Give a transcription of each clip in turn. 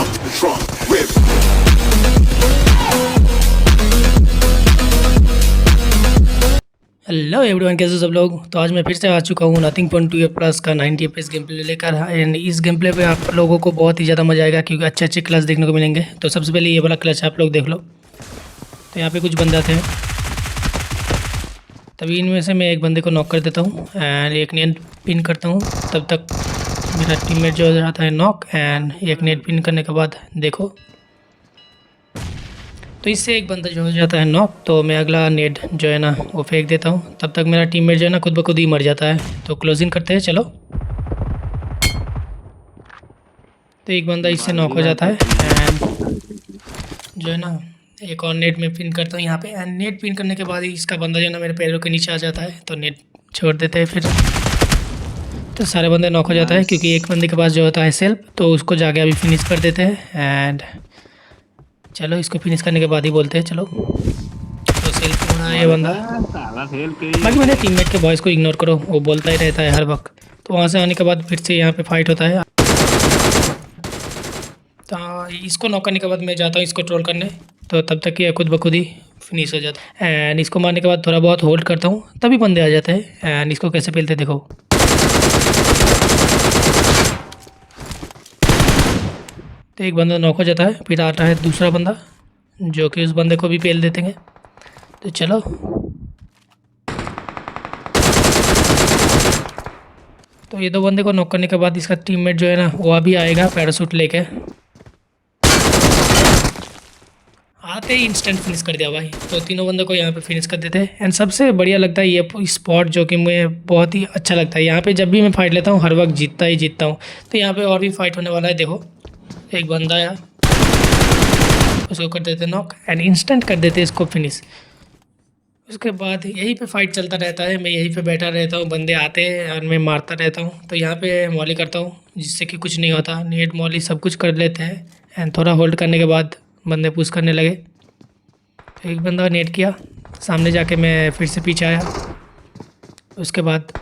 to the trunk, whip. Hello everyone, कैसे हो सब लोग। तो आज मैं फिर से आ चुका हूँ नथिंग पॉइंट 2 प्लस का 90 FPS गेम प्ले लेकर। एंड इस गेम प्ले पे आप लोगों को बहुत ही ज़्यादा मजा आएगा क्योंकि अच्छे अच्छे क्लच देखने को मिलेंगे। तो सबसे पहले ये वाला क्लच आप लोग देख लो। तो यहाँ पे कुछ बंदे आते हैं, तभी इनमें से मैं एक बंदे को नॉक कर देता हूँ एंड एक नेट पिन करता हूँ। तब तक मेरा टीममेट जो हो जाता है नॉक। एंड एक नेट पिन करने के बाद देखो, तो इससे एक बंदा जो हो जाता है नॉक। तो मैं अगला नेट जो है ना वो फेंक देता हूँ। तब तक मेरा टीममेट जो है ना खुद ब खुद ही मर जाता है। तो क्लोजिंग करते हैं, चलो। तो एक बंदा इससे नॉक हो जाता है एंड जो है ना एक और नेट में पिन करता हूँ यहाँ पे। एंड नेट पिन करने के बाद ही इसका बंदा जो है ना मेरे पैरों के नीचे आ जाता है। तो नेट छोड़ देते हैं फिर। तो सारे बंदे नॉक हो जाता है क्योंकि एक बंदे के पास जो होता है सेल्फ, तो उसको जाके अभी फिनिश कर देते हैं। एंड चलो इसको फिनिश करने के बाद ही बोलते हैं चलो। तो सेल्फ होना है ये बंदा। बाकी मेरे टीममेट के वॉइस को इग्नोर करो, वो बोलता ही रहता है हर वक्त। तो वहाँ से आने के बाद फिर से यहाँ पे फाइट होता है। तो इसको नॉक करने के बाद मैं जाता हूँ इसको ट्रोल करने। तो तब तक ये खुद ब खुद ही फिनिश हो जाता है। एंड इसको मारने के बाद थोड़ा बहुत होल्ड करता हूँ, तभी बंदे आ जाते हैं। एंड इसको कैसे पेलते देखो। तो एक बंदा नॉक हो जाता है, फिर आता है दूसरा बंदा जो कि उस बंदे को भी पेल देते हैं। तो चलो, तो ये दो बंदे को नॉक करने के बाद इसका टीममेट जो है ना वो अभी आएगा पैराशूट लेके। आते ही इंस्टेंट फिनिश कर दिया भाई। तो तीनों बंदों को यहाँ पे फिनिश कर देते हैं। एंड सबसे बढ़िया लगता है ये स्पॉट, जो कि मुझे बहुत ही अच्छा लगता है। यहाँ पे जब भी मैं फाइट लेता हूँ हर वक्त जीतता ही जीतता हूँ। तो यहाँ पे और भी फाइट होने वाला है। देखो, एक बंदा आया, उसको कर देते नॉक एंड इंस्टेंट कर देते इसको फिनिश। उसके बाद यहीं पे फाइट चलता रहता है, मैं यहीं पे बैठा रहता हूँ, बंदे आते हैं और मैं मारता रहता हूँ। तो यहाँ पे मॉली करता हूँ जिससे कि कुछ नहीं होता। नेट मॉली सब कुछ कर लेते हैं। एंड थोड़ा होल्ड करने के बाद बंदे पुश करने लगे। तो एक बंदा नेट किया, सामने जाके मैं फिर से पीछे आया। उसके बाद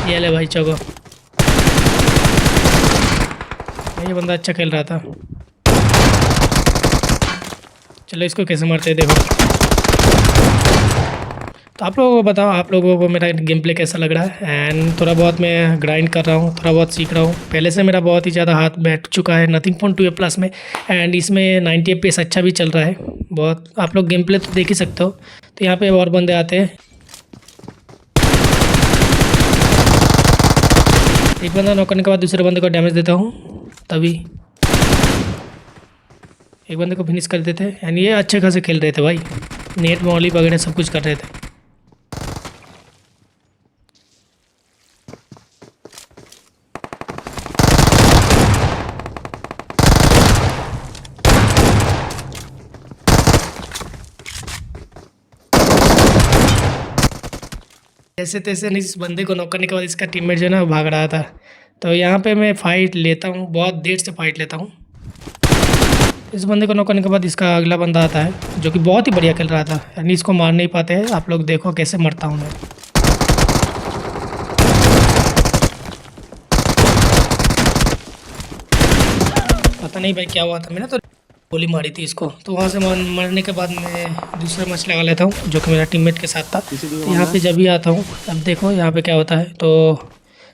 ये ले भाई चौको। ये बंदा अच्छा खेल रहा था। चलो इसको कैसे मारते हैं देखो। तो आप लोगों को बताओ, आप लोगों को मेरा गेम प्ले कैसा लग रहा है। एंड थोड़ा बहुत मैं ग्राइंड कर रहा हूँ, थोड़ा बहुत सीख रहा हूँ। पहले से मेरा बहुत ही ज़्यादा हाथ बैठ चुका है नथिंग पॉइंट 2 प्लस में। एंड इसमें 90 FPS अच्छा भी चल रहा है बहुत। आप लोग गेम प्ले तो देख ही सकते हो। तो यहाँ पे और बंदे आते हैं। एक बंदा नॉक करने के बाद दूसरे बंदे को डैमेज देता हूँ, तभी एक बंदे को फिनिश कर देते हैं। एंड ये अच्छे खासे खेल रहे थे भाई, नेट मॉली वगैरह सब कुछ कर रहे थे। जैसे तैसे नहीं, इस बंदे को नॉक करने के बाद इसका टीममेट जो है ना भाग रहा था। तो यहाँ पे मैं फ़ाइट लेता हूँ, बहुत देर से फाइट लेता हूँ। इस बंदे को नॉक करने के बाद इसका अगला बंदा आता है जो कि बहुत ही बढ़िया खेल रहा था। यानी इसको मार नहीं पाते हैं। आप लोग देखो कैसे मरता हूँ मैं। पता नहीं भाई क्या हुआ था, मैंने तो गोली मारी थी इसको। तो वहाँ से मरने के बाद मैं दूसरा मैच लगा लेता हूँ जो कि मेरा टीममेट के साथ था। तो यहाँ पे जब भी आता हूँ, अब देखो यहाँ पे क्या होता है। तो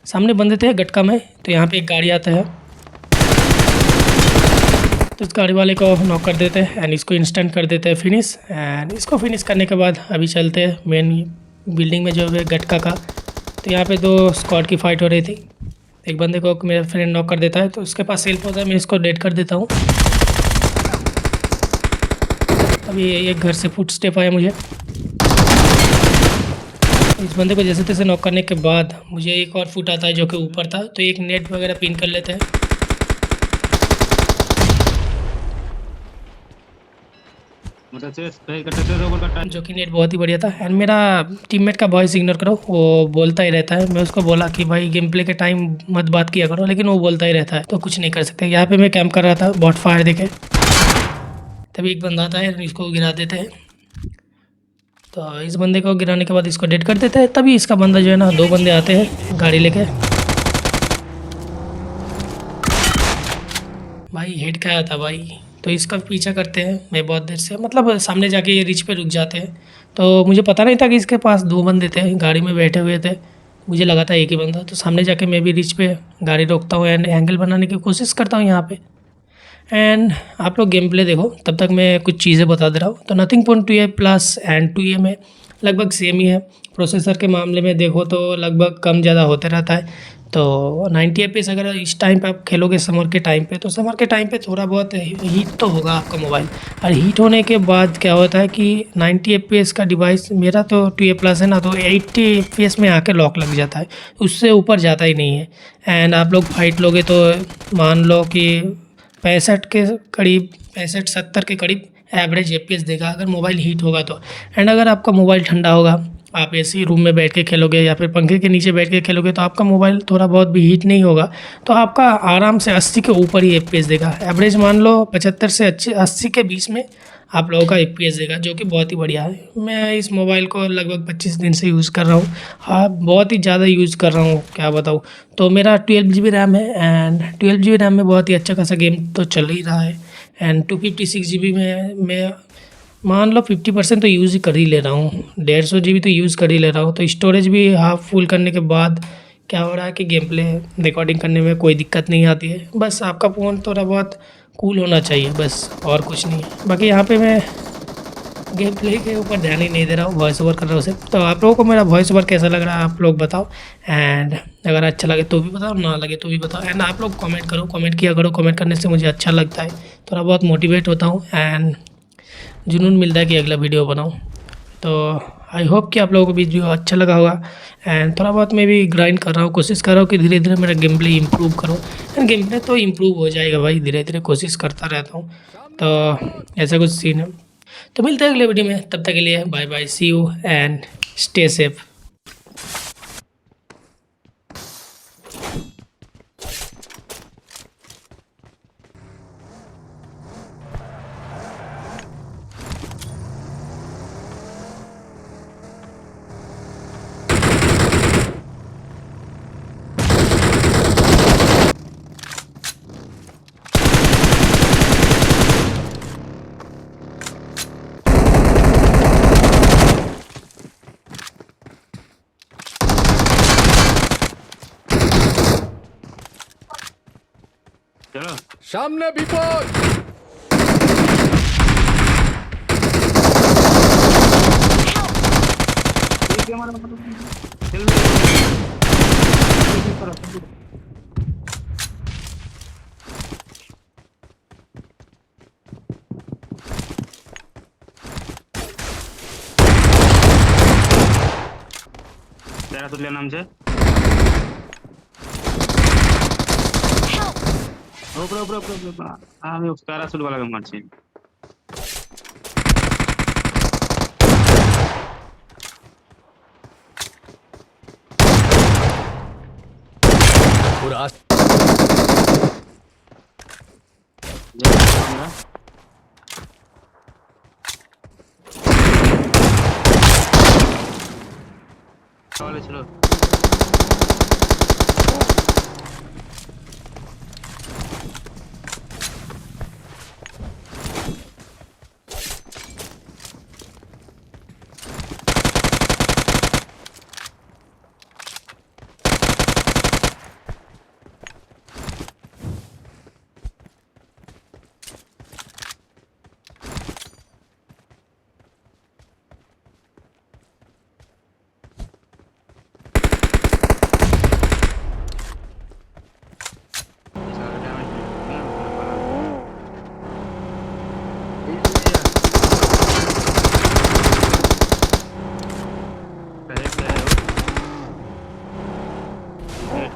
सामने बंदे थे गटका में, तो यहाँ पे एक गाड़ी आता है। तो इस गाड़ी वाले को नॉक कर देते हैं एंड इसको इंस्टेंट कर देते हैं फिनिश। एंड इसको फिनिश करने के बाद अभी चलते हैं मेन बिल्डिंग में जो है गटका का। तो यहाँ पे दो स्क्वाड की फ़ाइट हो रही थी। एक बंदे को मेरा फ्रेंड नॉक कर देता है, तो उसके पास सेल्फ होता है, मैं इसको डेड कर देता हूँ। अभी एक घर से फुट स्टेप आया मुझे। इस बंदे को जैसे तैसे नॉक करने के बाद मुझे एक और फुट आता है जो कि ऊपर था। तो एक नेट वगैरह पिन कर लेते हैं। जो कि नेट बहुत ही बढ़िया था। एंड मेरा टीममेट का वॉइस इग्नोर करो, वो बोलता ही रहता है। मैं उसको बोला कि भाई गेम प्ले के टाइम मत बात किया करो, लेकिन वो बोलता ही रहता है, तो कुछ नहीं कर सकते। यहाँ पे मैं कैंप कर रहा था, बॉट फायर देखे, तभी एक बंदा आता है, इसको गिरा देते हैं। तो इस बंदे को गिराने के बाद इसको डेड कर देते हैं। तभी इसका बंदा जो है ना, दो बंदे आते हैं गाड़ी लेके। भाई हेड खाया था भाई। तो इसका पीछा करते हैं, मैं बहुत देर से मतलब सामने जाके ये रिच पे रुक जाते हैं। तो मुझे पता नहीं था कि इसके पास 2 बंदे थे, गाड़ी में बैठे हुए थे। मुझे लगा था एक ही बंदा। तो सामने जाके मैं भी रिच पे गाड़ी रोकता हूँ एंड एंगल बनाने की कोशिश करता हूँ यहाँ पे। एंड आप लोग गेम प्ले देखो, तब तक मैं कुछ चीज़ें बता दे रहा हूँ। तो nothing point 2A plus and 2A में लगभग सेम ही है। प्रोसेसर के मामले में देखो तो लगभग कम ज़्यादा होते रहता है। तो 90 FPS अगर इस टाइम पे आप खेलोगे समर के टाइम पे, तो समर के टाइम पे थोड़ा बहुत हीट तो होगा आपका मोबाइल। और हीट होने के बाद क्या होता है कि 90 FPS का डिवाइस, मेरा तो 2A प्लस है ना, तो 80 FPS में आके लॉक लग जाता है, उससे ऊपर जाता ही नहीं है। एंड आप लोग फाइट लोगे तो मान लो कि 65 के करीब, 65-70 के करीब एवरेज एपीएस देगा अगर मोबाइल हीट होगा तो। एंड अगर आपका मोबाइल ठंडा होगा, आप एसी रूम में बैठ के खेलोगे या फिर पंखे के नीचे बैठ के खेलोगे, तो आपका मोबाइल थोड़ा बहुत भी हीट नहीं होगा, तो आपका आराम से 80 के ऊपर ही एपीएस देगा। एवरेज मान लो 75 से 80 के बीच में आप लोगों का एपीएस देगा, जो कि बहुत ही बढ़िया है। मैं इस मोबाइल को लगभग 25 दिन से यूज़ कर रहा हूँ। हाँ, बहुत ही ज़्यादा यूज़ कर रहा हूँ, क्या बताऊँ। तो मेरा 12 GB रैम है एंड 12 GB रैम में बहुत ही अच्छा खासा गेम तो चल ही रहा है। एंड 256 GB में मैं मान लो 50% तो यूज़ ही कर ही ले रहा हूँ। 150 GB तो यूज़ कर ही ले रहा हूँ। तो स्टोरेज भी हाफ फुल करने के बाद क्या हो रहा है कि गेम प्ले रिकॉर्डिंग करने में कोई दिक्कत नहीं आती है। बस आपका फ़ोन थोड़ा बहुत कूल होना चाहिए, बस और कुछ नहीं है। बाकी यहाँ पे मैं गेम प्ले के ऊपर ध्यान ही नहीं दे रहा हूँ, वॉइस ओवर कर रहा हूँ सिर्फ। तो आप लोगों को मेरा वॉइस ओवर कैसा लग रहा है आप लोग बताओ। एंड अगर अच्छा लगे तो भी बताओ, ना लगे तो भी बताओ। एंड आप लोग कमेंट करो, कमेंट किया करो। कमेंट करने से मुझे अच्छा लगता है, थोड़ा बहुत मोटिवेट होता हूँ एंड जुनून मिलता है कि अगला वीडियो बनाऊँ। तो आई होप कि आप लोगों को वीडियो अच्छा लगा होगा। एंड थोड़ा बहुत मैं भी ग्राइंड कर रहा हूँ, कोशिश कर रहा हूँ कि धीरे धीरे मेरा गेम प्ले इम्प्रूव करूँ। एंड गेम प्ले तो इम्प्रूव हो जाएगा भाई, धीरे धीरे कोशिश करता रहता हूँ। तो ऐसा कुछ सीन है। तो मिलते हैं अगले वीडियो में, तब तक के लिए bye bye, see you and stay safe. চলো সামনে বিপদ। এই ক্যামেরা হেলমেট করো। যারা তুলে নামছে উপরে উপরে উপরে উপরে। আমি প্যারাশুট वाला মারছি। ওর আস আমরা তাহলে ছিল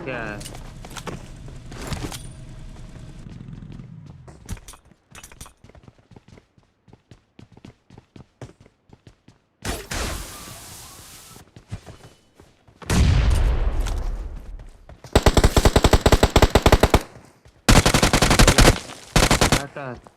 क्या है क्या